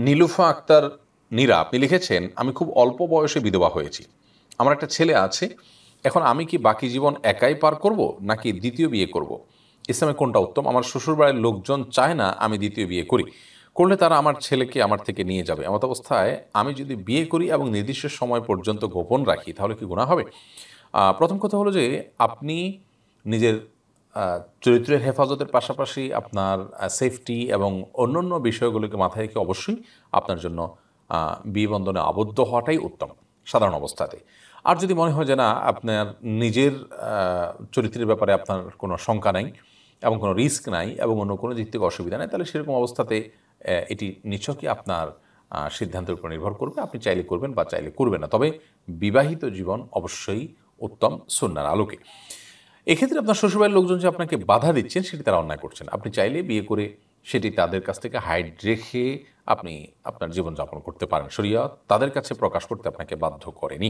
নীলুফা আক্তার নীরা, আপনি লিখেছেন, আমি খুব অল্প বয়সে বিধবা হয়েছি। আমার একটা ছেলে আছে। এখন আমি কি বাকি জীবন একাই পার করব নাকি দ্বিতীয় বিয়ে করব? ইসলামে কোনটা উত্তম? আমার শ্বশুরবাড়ির লোকজন চায় না আমি দ্বিতীয় বিয়ে করি। করলে তারা আমার ছেলেকে আমার থেকে নিয়ে যাবে। এমত অবস্থায় আমি যদি বিয়ে করি এবং নির্দিষ্ট সময় পর্যন্ত গোপন রাখি তাহলে কি গুনাহ হবে? প্রথম কথা হলো যে আপনি নিজের চরিত্রের হেফাজতের পাশাপাশি আপনার সেফটি এবং অন্যান্য বিষয়গুলোকে মাথায় রেখে অবশ্যই আপনার জন্য বিয়ে বন্ধনে আবদ্ধ হওয়াটাই উত্তম সাধারণ অবস্থাতে। আর যদি মনে হয় যে না, আপনার নিজের চরিত্রের ব্যাপারে আপনার কোনো শঙ্কা নাই এবং কোনো রিস্ক নাই এবং অন্য কোনো দিক থেকে অসুবিধা নেই, তাহলে সেরকম অবস্থাতে এটি নিছকই আপনার সিদ্ধান্তের উপর নির্ভর করবে। আপনি চাইলে করবেন বা চাইলে করবেন না। তবে বিবাহিত জীবন অবশ্যই উত্তম সুন্নাহর আলোকে। এক্ষেত্রে আপনার শ্বশুরবাড়ির লোকজন যে আপনাকে বাধা দিচ্ছেন সেটি তারা অন্যায় করছেন। আপনি চাইলে বিয়ে করে সেটি তাদের কাছ থেকে হাইড রেখে আপনি আপনার জীবনযাপন করতে পারেন। শরিয়ত তাদের কাছে প্রকাশ করতে আপনাকে বাধ্য করেনি।